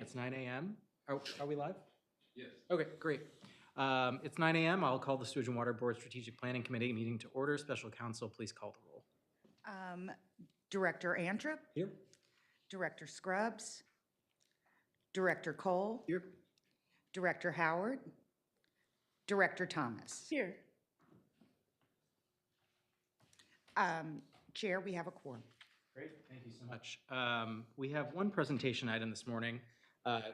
It's 9 a.m. Oh, are we live? Yes. Okay, great. It's 9 a.m. I'll call the Sewage and Water Board Strategic Planning Committee meeting to order. Special counsel, please call the roll. Director Antrim, Here. Director Scrubs, Director Cole, Here. Director Howard, Director Thomas. Here. Chair, we have a quorum. Great, thank you so much. We have one presentation item this morning.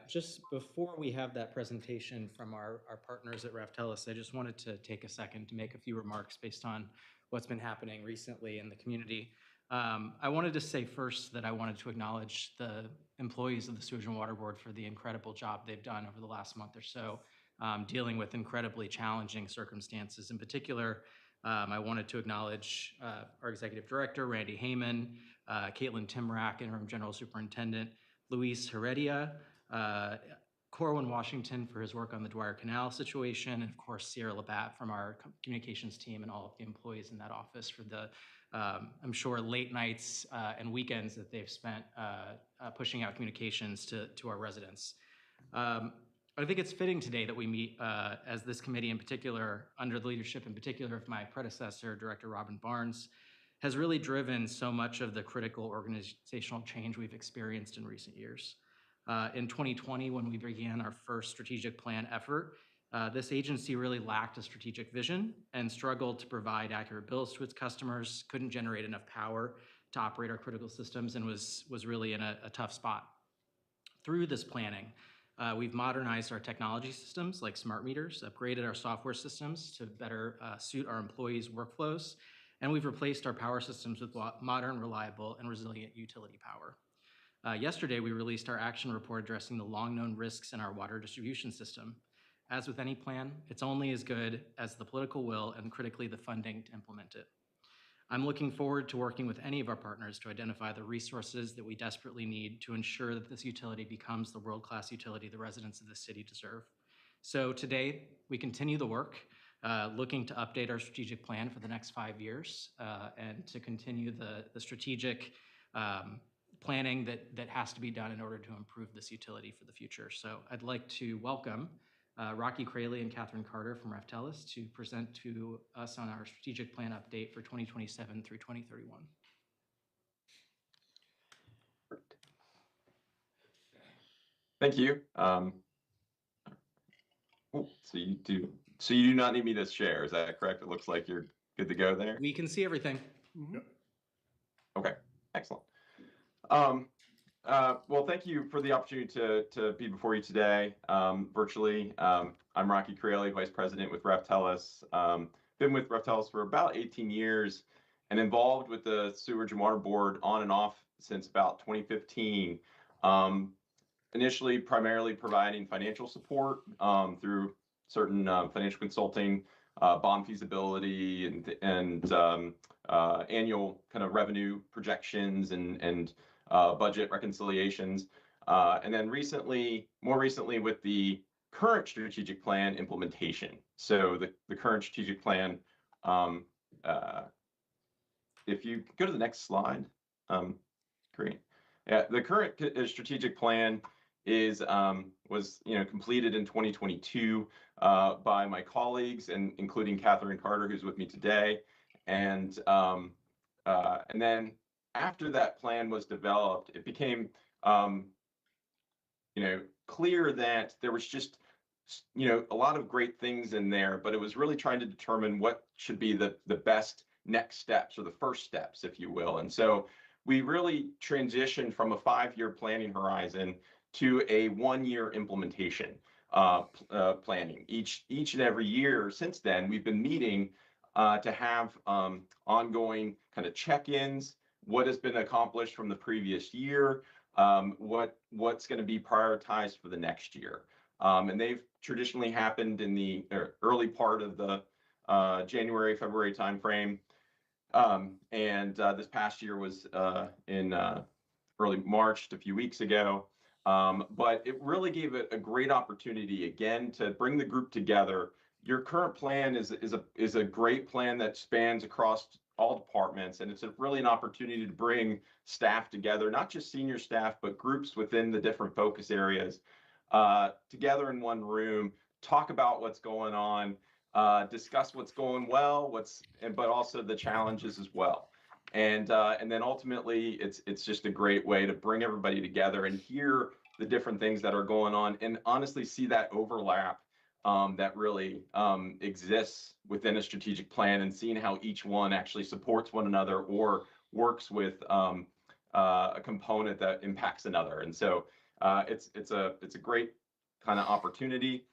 Just before we have that presentation from our partners at Raftellus, I just wanted to take a second to make a few remarks based on what's been happening recently in the community. I wanted to say first that I wanted to acknowledge the employees of the Sewage and Water Board for the incredible job they've done over the last month or so, dealing with incredibly challenging circumstances. In particular, I wanted to acknowledge our Executive Director, Randy Heyman, Caitlin Timrack, Interim General Superintendent, Luis Heredia, Corwin Washington for his work on the Dwyer Canal situation, and of course, Sierra Labatt from our communications team and all of the employees in that office for the, I'm sure, late nights and weekends that they've spent pushing out communications to our residents. I think it's fitting today that we meet as this committee in particular, under the leadership in particular of my predecessor, Director Robin Barnes, has really driven so much of the critical organizational change we've experienced in recent years. In 2020, when we began our first strategic plan effort, this agency really lacked a strategic vision and struggled to provide accurate bills to its customers, couldn't generate enough power to operate our critical systems, and was really in a tough spot. Through this planning, we've modernized our technology systems like smart meters, upgraded our software systems to better suit our employees' workflows, and we've replaced our power systems with modern, reliable, and resilient utility power. Yesterday, we released our action report addressing the long-known risks in our water distribution system. As with any plan, it's only as good as the political will and critically the funding to implement it. I'm looking forward to working with any of our partners to identify the resources that we desperately need to ensure that this utility becomes the world-class utility the residents of the city deserve. So today, we continue the work, looking to update our strategic plan for the next 5 years and to continue the strategic planning that has to be done in order to improve this utility for the future. So I'd like to welcome Rocky Crayley and Catherine Carter from Raftellus to present to us on our strategic plan update for 2027 through 2031. Thank you. So you do not need me to share, is that correct? It looks like you're good to go there. We can see everything. Okay, excellent. Well, thank you for the opportunity to be before you today virtually. I'm Rocky Crayley, Vice President with Raftellus. Been with Raftellus for about 18 years and involved with the Sewage and Water Board on and off since about 2015. Initially, primarily providing financial support through certain financial consulting, bond feasibility, and annual kind of revenue projections and budget reconciliations. And then more recently with the current strategic plan implementation. So the current strategic plan, if you go to the next slide, great. Yeah, the current strategic plan was completed in 2022 by my colleagues, and including Catherine Carter, who's with me today. And then after that plan was developed, it became clear that there was just a lot of great things in there, but it was really trying to determine what should be the best next steps, or the first steps, if you will. And so we really transitioned from a 5-year planning horizon to a 1-year implementation planning. Each and every year since then, we've been meeting to have ongoing kind of check-ins, what has been accomplished from the previous year, what's going to be prioritized for the next year. And they've traditionally happened in the early part of the January, February timeframe. And this past year was in early March, just a few weeks ago. But it really gave it a great opportunity, again, to bring the group together. Your current plan is a great plan that spans across all departments, and it's really an opportunity to bring staff together, not just senior staff, but groups within the different focus areas together in one room, talk about what's going on, discuss what's going well, but also the challenges as well. And then ultimately, it's just a great way to bring everybody together and hear the different things that are going on, and honestly see that overlap that really exists within a strategic plan, and seeing how each one actually supports one another or works with a component that impacts another. And so it's a great kind of opportunity.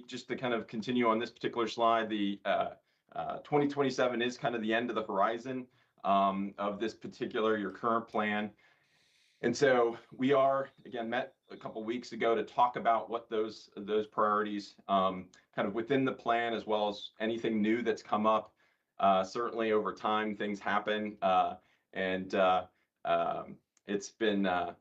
Just to kind of continue on this particular slide, the 2027 is kind of the end of the horizon of this particular, your current plan. And so we are, again, met a couple weeks ago to talk about what those priorities kind of within the plan, as well as anything new that's come up. Certainly over time, things happen, and it's been a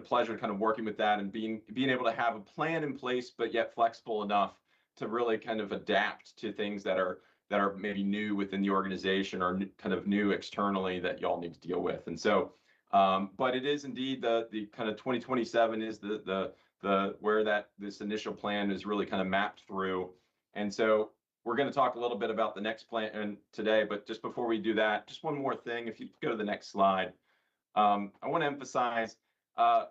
pleasure kind of working with that and being able to have a plan in place, but yet flexible enough to really kind of adapt to things that are maybe new within the organization, or kind of new externally that y'all need to deal with. And so, but it is indeed the kind of 2027 is the where this initial plan is really kind of mapped through. And so we're going to talk a little bit about the next plan today, but just before we do that, just one more thing. If you go to the next slide, I want to emphasize, not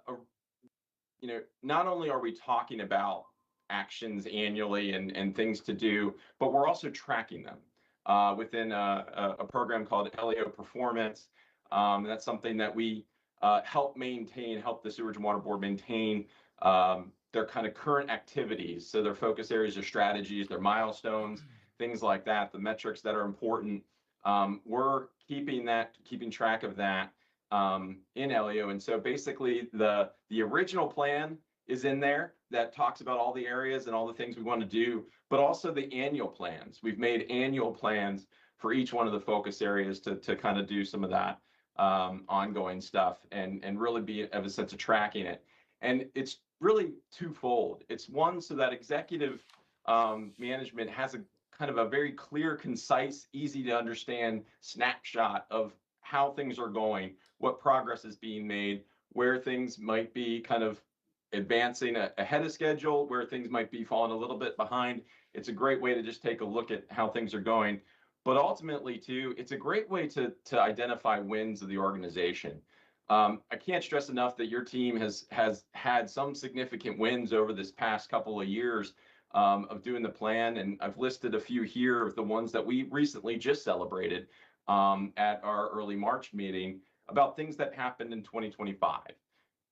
only are we talking about actions annually and things to do, but we're also tracking them within a program called LEO Performance. That's something that we help the Sewerage and Water Board maintain their kind of current activities. So their focus areas, their strategies, their milestones, things like that, the metrics that are important. We're keeping track of that in LEO. And so basically the original plan is in there that talks about all the areas and all the things we want to do, but also the annual plans. We've made annual plans for each one of the focus areas to kind of do some of that ongoing stuff and really have a sense of tracking it. And it's really twofold. It's one, so that executive management has a kind of a very clear, concise, easy to understand snapshot of how things are going, what progress is being made, where things might be kind of advancing ahead of schedule, where things might be falling a little bit behind. It's a great way to just take a look at how things are going. But ultimately, too, it's a great way to identify wins of the organization. I can't stress enough that your team has had some significant wins over this past couple of years of doing the plan. And I've listed a few here of the ones that we recently just celebrated at our early March meeting about things that happened in 2025.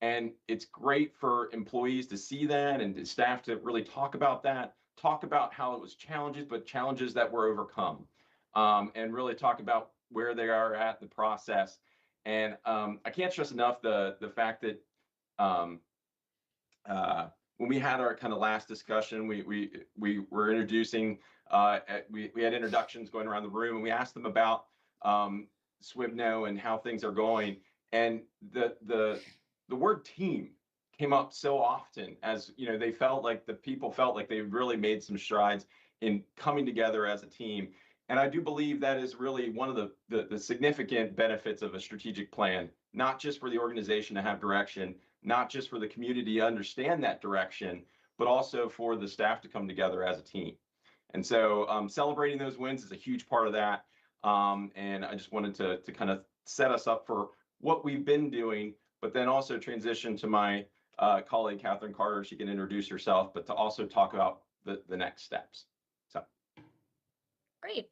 And it's great for employees to see that, and staff to really talk about that, talk about how it was challenges, but challenges that were overcome, and really talk about where they are at in the process. And I can't stress enough the fact that when we had our kind of last discussion, we were introducing, we had introductions going around the room, and we asked them about SWBNO and how things are going. And the word team came up so often, as they felt like the people felt like they really made some strides in coming together as a team. And I do believe that is really one of the significant benefits of a strategic plan, not just for the organization to have direction, not just for the community to understand that direction, but also for the staff to come together as a team. And so celebrating those wins is a huge part of that. And I just wanted to kind of set us up for what we've been doing, but then also transition to my colleague, Catherine Carter. She can introduce herself, but to also talk about the next steps. So. Great.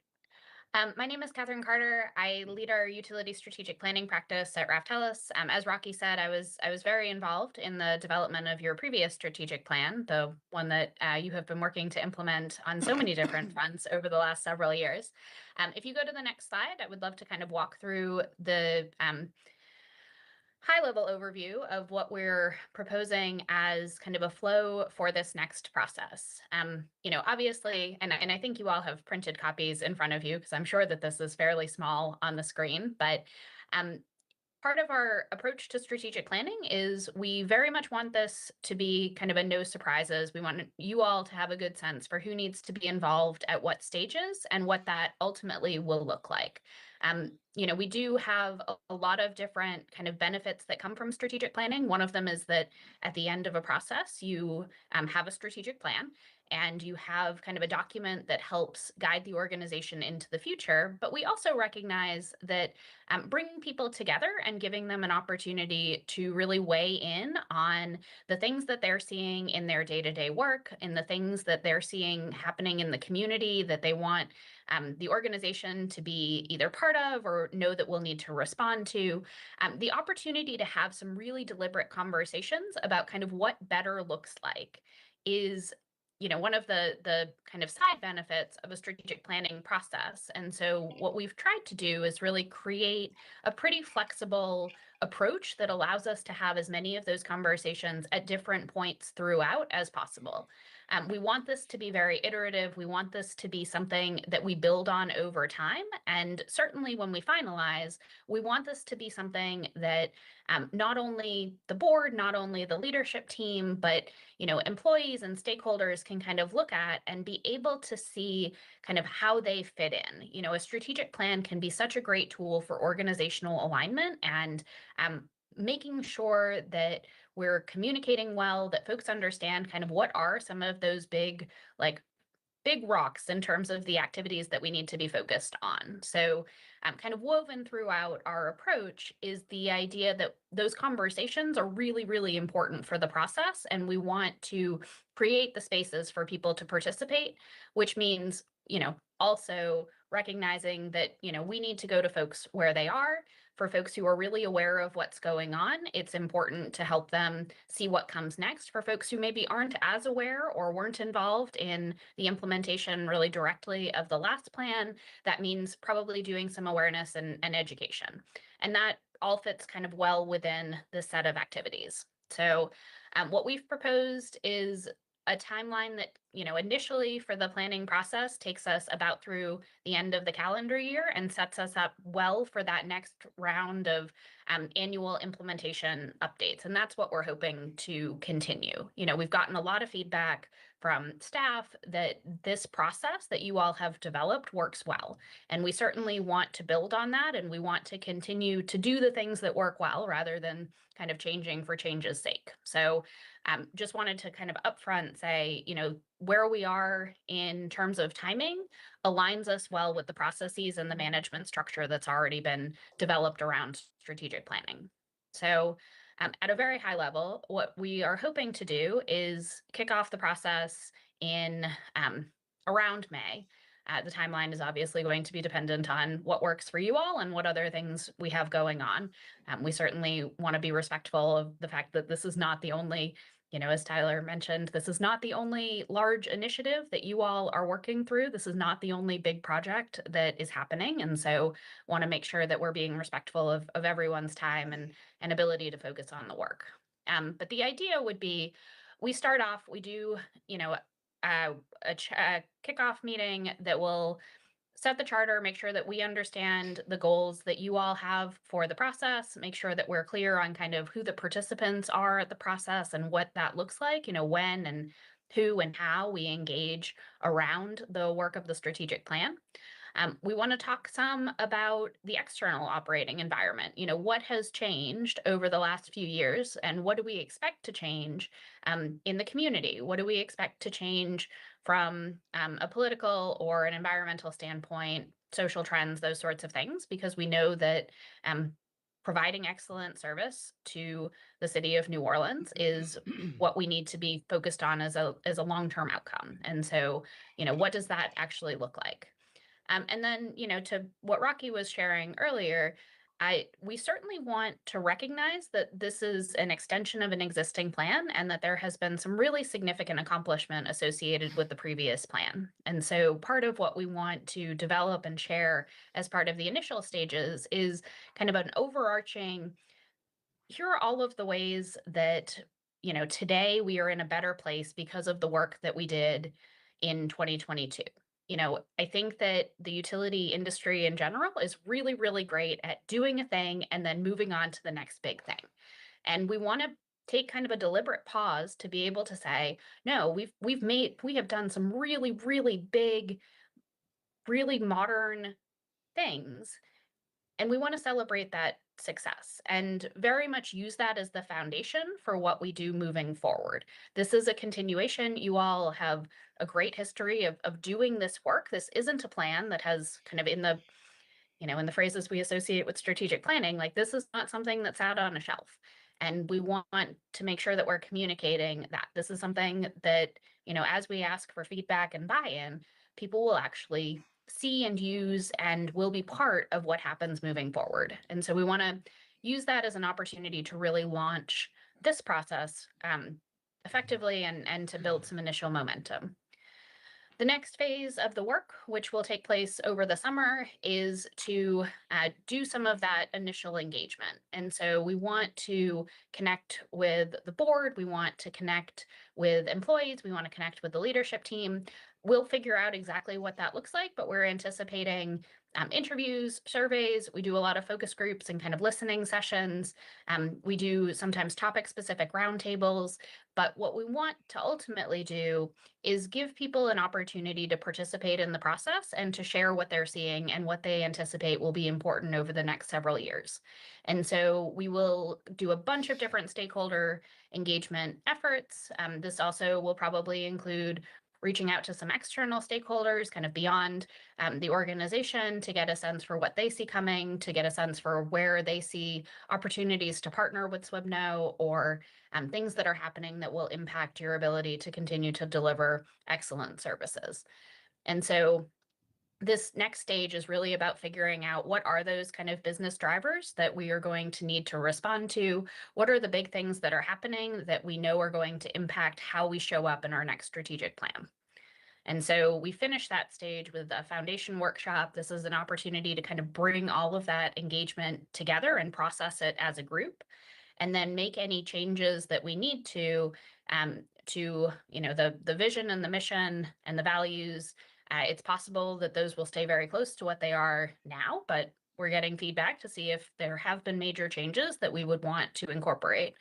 My name is Catherine Carter. I lead our utility strategic planning practice at Raftellus. As Rocky said, I was very involved in the development of your previous strategic plan, the one that you have been working to implement on so many different fronts over the last several years. If you go to the next slide, I would love to kind of walk through the high-level overview of what we're proposing as kind of a flow for this next process. Obviously, and I think you all have printed copies in front of you, because I'm sure that this is fairly small on the screen, but part of our approach to strategic planning is we very much want this to be kind of a no surprises. We want you all to have a good sense for who needs to be involved at what stages and what that ultimately will look like. We do have a lot of different kind of benefits that come from strategic planning. One of them is that at the end of a process, you have a strategic plan and you have kind of a document that helps guide the organization into the future. But we also recognize that bringing people together and giving them an opportunity to really weigh in on the things that they're seeing in their day-to-day work, in the things that they're seeing happening in the community that they want the organization to be either part of or know that we'll need to respond to, the opportunity to have some really deliberate conversations about kind of what better looks like is one of the kind of side benefits of a strategic planning process. And so what we've tried to do is really create a pretty flexible approach that allows us to have as many of those conversations at different points throughout as possible. We want this to be very iterative. We want this to be something that we build on over time. And certainly when we finalize, we want this to be something that not only the board, not only the leadership team, but employees and stakeholders can kind of look at and be able to see kind of how they fit in. A strategic plan can be such a great tool for organizational alignment and making sure that we're communicating well, that folks understand kind of what are some of those big rocks in terms of the activities that we need to be focused on. So kind of woven throughout our approach is the idea that those conversations are really, really important for the process. And we want to create the spaces for people to participate, which means, also recognizing that, we need to go to folks where they are. For folks who are really aware of what's going on, it's important to help them see what comes next. For folks who maybe aren't as aware or weren't involved in the implementation really directly of the last plan, that means probably doing some awareness and education. And that all fits kind of well within the set of activities. So what we've proposed is a timeline that, initially for the planning process takes us about through the end of the calendar year and sets us up well for that next round of annual implementation updates. And that's what we're hoping to continue. We've gotten a lot of feedback from staff that this process that you all have developed works well. And we certainly want to build on that. And we want to continue to do the things that work well rather than kind of changing for change's sake. So just wanted to kind of upfront say, where we are in terms of timing aligns us well with the processes and the management structure that's already been developed around strategic planning. So at a very high level, what we are hoping to do is kick off the process in around May. The timeline is obviously going to be dependent on what works for you all and what other things we have going on. We certainly want to be respectful of the fact that this is not the only, as Tyler mentioned, this is not the only large initiative that you all are working through. This is not the only big project that is happening. And so want to make sure that we're being respectful of everyone's time and ability to focus on the work. But the idea would be we start off, we do, a kickoff meeting that will set the charter, make sure that we understand the goals that you all have for the process, make sure that we're clear on kind of who the participants are at the process and what that looks like, when and who and how we engage around the work of the strategic plan. We want to talk some about the external operating environment. What has changed over the last few years and what do we expect to change in the community? What do we expect to change from a political or an environmental standpoint, social trends, those sorts of things, because we know that providing excellent service to the city of New Orleans is what we need to be focused on as a long-term outcome. And so, what does that actually look like? And then, to what Rocky was sharing earlier, we certainly want to recognize that this is an extension of an existing plan and that there has been some really significant accomplishment associated with the previous plan. And so part of what we want to develop and share as part of the initial stages is kind of an overarching, here are all of the ways that, today we are in a better place because of the work that we did in 2022. I think that the utility industry in general is really, really great at doing a thing and then moving on to the next big thing. And we want to take kind of a deliberate pause to be able to say, no, we have done some really, really big, really modern things, and we want to celebrate that success and very much use that as the foundation for what we do moving forward. This is a continuation. You all have a great history of doing this work. This isn't a plan that has kind of in the phrases we associate with strategic planning, like this is not something that's out on a shelf. And we want to make sure that we're communicating that this is something that, as we ask for feedback and buy-in, people will actually see and use and will be part of what happens moving forward. And so we want to use that as an opportunity to really launch this process effectively and to build some initial momentum. The next phase of the work, which will take place over the summer, is to do some of that initial engagement. And so we want to connect with the board, we want to connect with employees, we want to connect with the leadership team. We'll figure out exactly what that looks like, but we're anticipating interviews, surveys. We do a lot of focus groups and kind of listening sessions. We do sometimes topic-specific roundtables. But what we want to ultimately do is give people an opportunity to participate in the process and to share what they're seeing and what they anticipate will be important over the next several years. And so we will do a bunch of different stakeholder engagement efforts. This also will probably include reaching out to some external stakeholders kind of beyond the organization to get a sense for what they see coming, to get a sense for where they see opportunities to partner with SWIBNO or things that are happening that will impact your ability to continue to deliver excellent services. And so this next stage is really about figuring out what are those kind of business drivers that we are going to need to respond to. What are the big things that are happening that we know are going to impact how we show up in our next strategic plan? And so we finish that stage with a foundation workshop. This is an opportunity to kind of bring all of that engagement together and process it as a group, and then make any changes that we need to the vision and the mission and the values. It's possible that those will stay very close to what they are now, but we're getting feedback to see if there have been major changes that we would want to incorporate.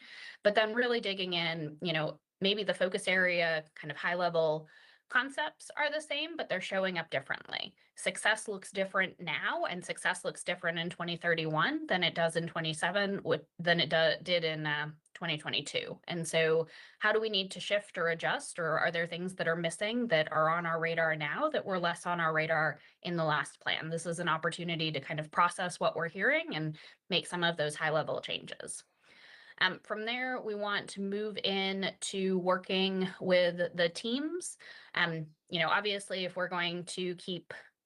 But then really digging in, maybe the focus area, kind of high level concepts are the same, but they're showing up differently. Success looks different now, and success looks different in 2031 than it does in 27, than it did in 2022. And so how do we need to shift or adjust, or are there things that are missing that are on our radar now that were less on our radar in the last plan? This is an opportunity to kind of process what we're hearing and make some of those high level changes. From there, we want to move in to working with the teams. Obviously, if we're going to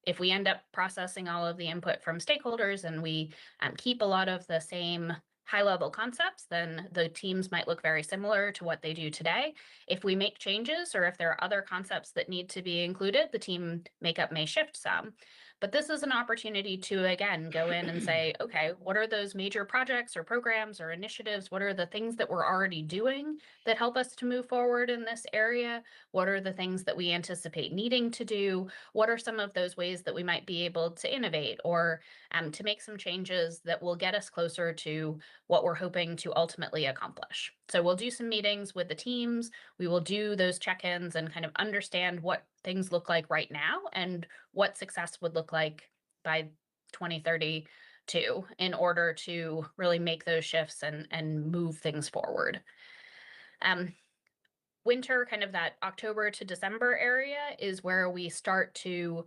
if we end up processing all of the input from stakeholders and we keep a lot of the same high-level concepts, then the teams might look very similar to what they do today. If we make changes or if there are other concepts that need to be included, the team makeup may shift some. But this is an opportunity to, again, go in and say, okay, what are those major projects or programs or initiatives? What are the things that we're already doing that help us to move forward in this area? What are the things that we anticipate needing to do? What are some of those ways that we might be able to innovate or to make some changes that will get us closer to what we're hoping to ultimately accomplish? So we'll do some meetings with the teams. We will do those check-ins and kind of understand what things look like right now and what success would look like by 2032 in order to really make those shifts and move things forward. Winter, kind of that October to December area, is where we start to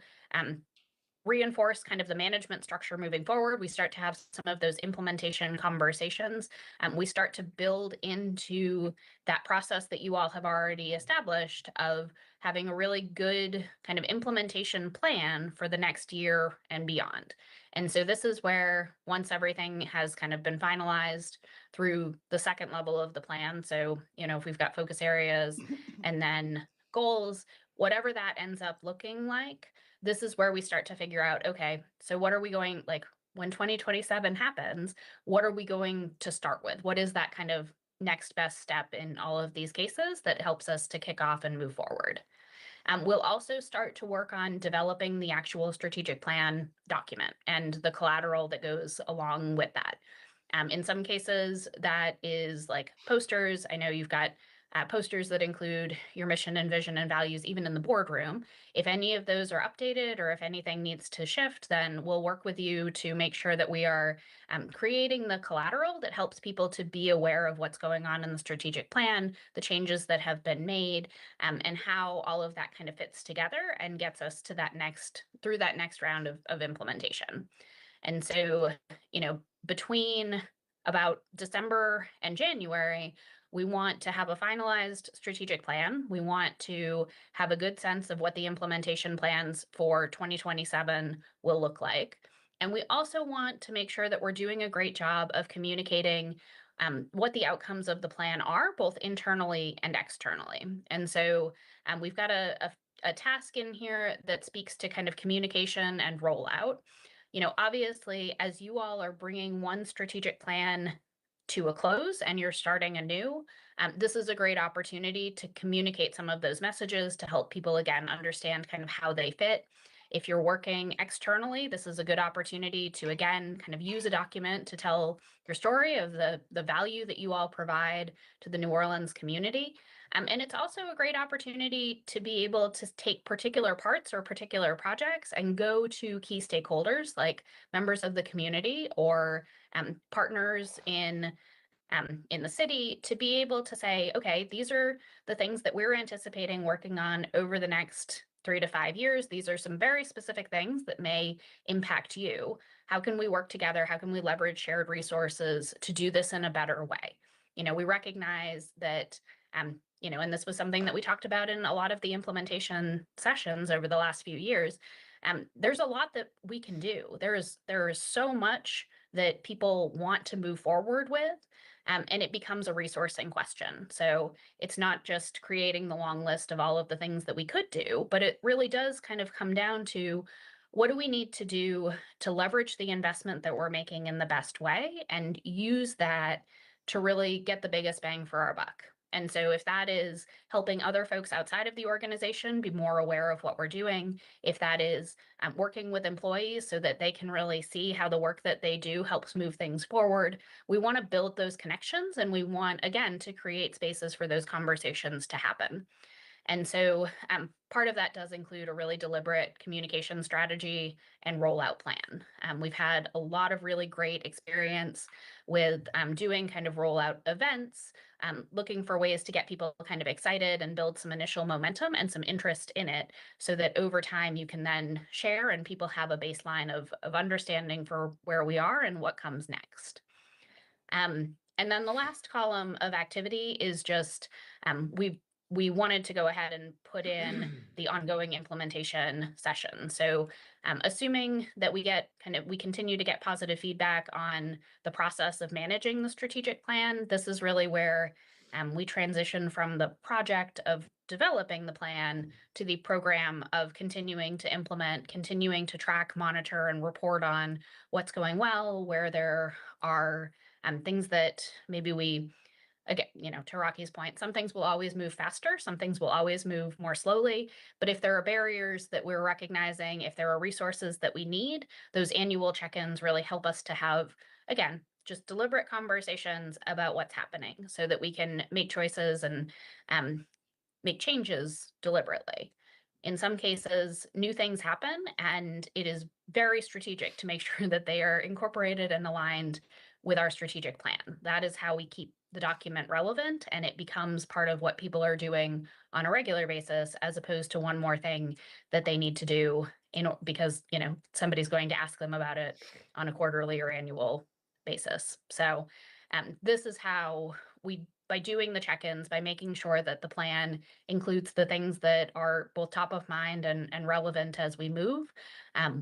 reinforce kind of the management structure moving forward. We start to have some of those implementation conversations. We start to build into that process that you all have already established of having a really good kind of implementation plan for the next year and beyond. And so this is where, once everything has kind of been finalized through the second level of the plan, so, if we've got focus areas and then goals, whatever that ends up looking like, this is where we start to figure out, okay, so what are we going, like when 2027 happens, what are we going to start with? What is that kind of next best step in all of these cases that helps us to kick off and move forward? We'll also start to work on developing the actual strategic plan document and the collateral that goes along with that. In some cases, that is like posters. I know you've got posters that include your mission and vision and values, even in the boardroom. If any of those are updated or if anything needs to shift, then we'll work with you to make sure that we are creating the collateral that helps people to be aware of what's going on in the strategic plan, the changes that have been made, and how all of that kind of fits together and gets us to that through that next round of implementation. And so, between about December and January, we want to have a finalized strategic plan. We want to have a good sense of what the implementation plans for 2027 will look like. And we also want to make sure that we're doing a great job of communicating what the outcomes of the plan are, both internally and externally. And so we've got a task in here that speaks to kind of communication and rollout. Obviously, as you all are bringing one strategic plan to a close and you're starting anew, this is a great opportunity to communicate some of those messages to help people, again, understand kind of how they fit. If you're working externally, this is a good opportunity to, again, kind of use a document to tell your story of the value that you all provide to the New Orleans community. And it's also a great opportunity to be able to take particular parts or particular projects and go to key stakeholders like members of the community or partners in the city to be able to say, okay, these are the things that we're anticipating working on over the next 3 to 5 years. These are some very specific things that may impact you. How can we work together? How can we leverage shared resources to do this in a better way? We recognize that and this was something that we talked about in a lot of the implementation sessions over the last few years. There's a lot that we can do. There is so much that people want to move forward with, and it becomes a resourcing question. So it's not just creating the long list of all of the things that we could do, but it really does kind of come down to what do we need to do to leverage the investment that we're making in the best way and use that to really get the biggest bang for our buck. And so if that is helping other folks outside of the organization be more aware of what we're doing, if that is working with employees so that they can really see how the work that they do helps move things forward, we want to build those connections and we want, again, to create spaces for those conversations to happen. And so part of that does include a really deliberate communication strategy and rollout plan. We've had a lot of really great experience with doing kind of rollout events, looking for ways to get people kind of excited and build some initial momentum and some interest in it so that over time you can then share and people have a baseline of understanding for where we are and what comes next. And then the last column of activity is just we wanted to go ahead and put in the ongoing implementation session. So assuming that we continue to get positive feedback on the process of managing the strategic plan, this is really where we transition from the project of developing the plan to the program of continuing to implement, continuing to track, monitor, and report on what's going well, where there are things that maybe we, again, to Rocky's point, some things will always move faster, some things will always move more slowly. But if there are barriers that we're recognizing, if there are resources that we need, those annual check-ins really help us to have, again, just deliberate conversations about what's happening so that we can make choices and make changes deliberately. In some cases, new things happen, and it is very strategic to make sure that they are incorporated and aligned with our strategic plan. That is how we keep the document relevant, and it becomes part of what people are doing on a regular basis, as opposed to one more thing that they need to do because somebody's going to ask them about it on a quarterly or annual basis. So this is how we, by doing the check-ins, by making sure that the plan includes the things that are both top of mind and relevant as we move,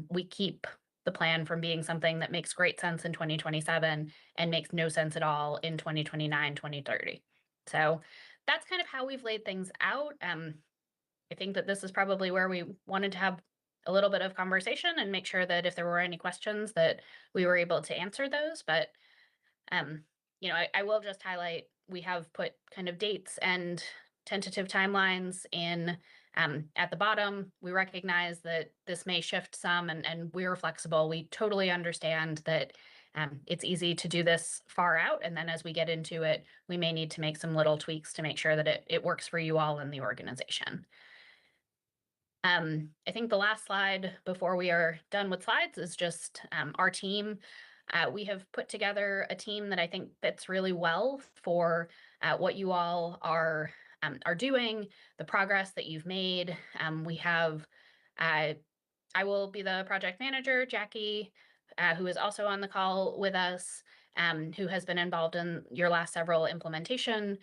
we keep the plan from being something that makes great sense in 2027 and makes no sense at all in 2029, 2030. So that's kind of how we've laid things out. I think that this is probably where we wanted to have a little bit of conversation and make sure that if there were any questions that we were able to answer those. But I will just highlight, we have put kind of dates and tentative timelines in At the bottom, we recognize that this may shift some and we're flexible. We totally understand that it's easy to do this far out. And then as we get into it, we may need to make some little tweaks to make sure that it works for you all in the organization. I think the last slide before we are done with slides is just our team. We have put together a team that I think fits really well for what you all are doing, the progress that you've made. We have, I will be the project manager, Jackie, who is also on the call with us, who has been involved in your last several implementation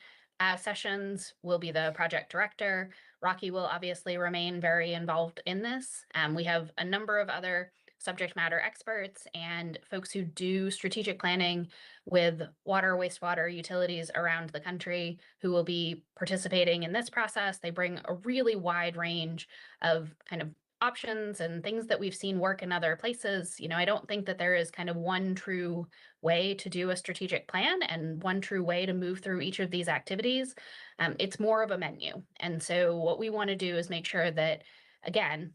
sessions, will be the project director. Rocky will obviously remain very involved in this. We have a number of other subject matter experts and folks who do strategic planning with water, wastewater utilities around the country who will be participating in this process. They bring a really wide range of kind of options and things that we've seen work in other places. You know, I don't think that there is kind of one true way to do a strategic plan and one true way to move through each of these activities. It's more of a menu. And so what we want to do is make sure that, again,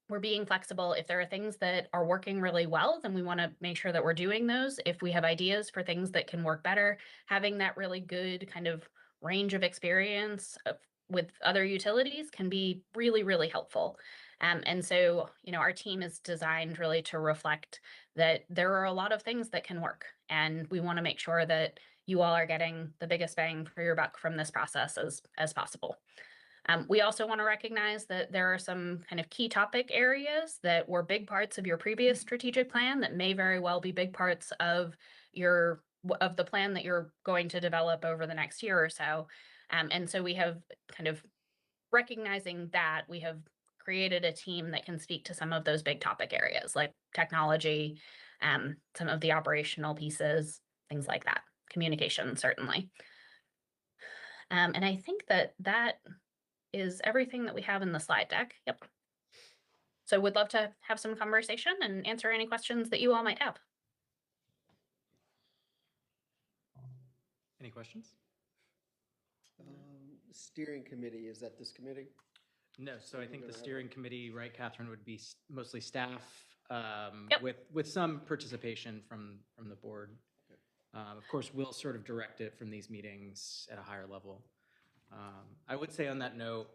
we're being flexible. If there are things that are working really well, then we want to make sure that we're doing those. If we have ideas for things that can work better, having that really good kind of range of experience with other utilities can be really, really helpful. And so, you know, our team is designed really to reflect that there are a lot of things that can work. And we want to make sure that you all are getting the biggest bang for your buck from this process as possible. We also want to recognize that there are some kind of key topic areas that were big parts of your previous strategic plan that may very well be big parts of the plan that you're going to develop over the next year or so. And so we have kind of recognizing that we have created a team that can speak to some of those big topic areas like technology, some of the operational pieces, things like that, communication, certainly. And I think that is everything that we have in the slide deck. Yep. So would love to have some conversation and answer any questions that you all might have. Any questions? Steering committee, is that this committee? No, so I think the gonna have steering committee, right, Catherine, would be mostly staff Yep. with some participation from the board. Okay. Of course, we'll sort of direct it from these meetings at a higher level. I would say on that note,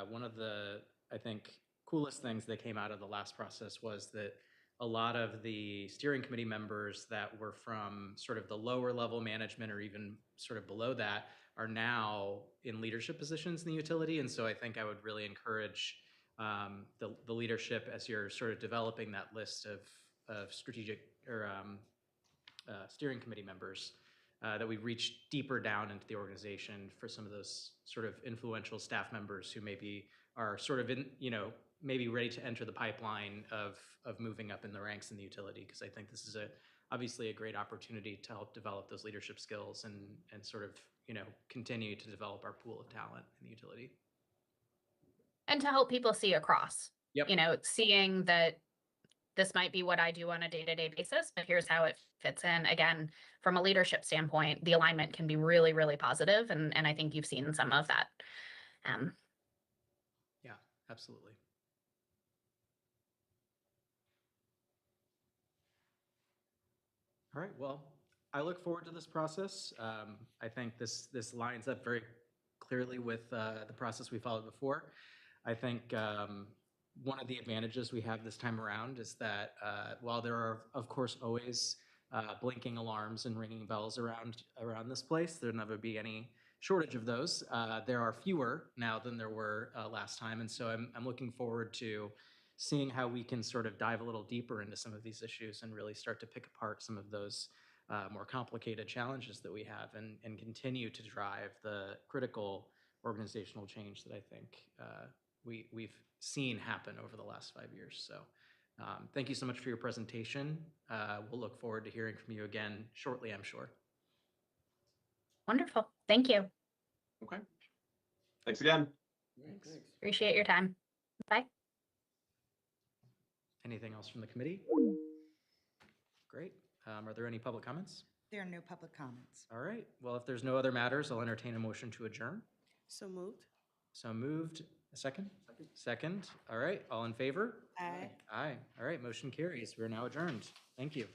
one of the, I think, coolest things that came out of the last process was that a lot of the steering committee members that were from sort of the lower level management or even sort of below that are now in leadership positions in the utility. And so I think I would really encourage the leadership as you're sort of developing that list of strategic or steering committee members that we reach deeper down into the organization for some of those sort of influential staff members who maybe are sort of in, you know, maybe ready to enter the pipeline of moving up in the ranks in the utility. Because I think this is obviously a great opportunity to help develop those leadership skills and sort of, you know, continue to develop our pool of talent in the utility. And to help people see across, Yep. you know, seeing that this might be what I do on a day-to-day basis, but here's how it fits in. Again, from a leadership standpoint, the alignment can be really, really positive, and I think you've seen some of that. Yeah, absolutely. All right, well, I look forward to this process. I think this lines up very clearly with the process we followed before. I think one of the advantages we have this time around is that while there are, of course, always blinking alarms and ringing bells around this place, there'll never be any shortage of those. There are fewer now than there were last time, and so I'm looking forward to seeing how we can sort of dive a little deeper into some of these issues and really start to pick apart some of those more complicated challenges that we have and continue to drive the critical organizational change that I think we've seen happen over the last 5 years. So thank you so much for your presentation. We'll look forward to hearing from you again shortly, I'm sure. Wonderful. Thank you. Okay. Thanks again. Thanks. Appreciate your time. Bye. Anything else from the committee? Great. Are there any public comments? There are no public comments. All right. Well, if there's no other matters, I'll entertain a motion to adjourn. So moved. So moved. A second? Second. All right, all in favor? Aye. Aye. All right, motion carries. We're now adjourned. Thank you.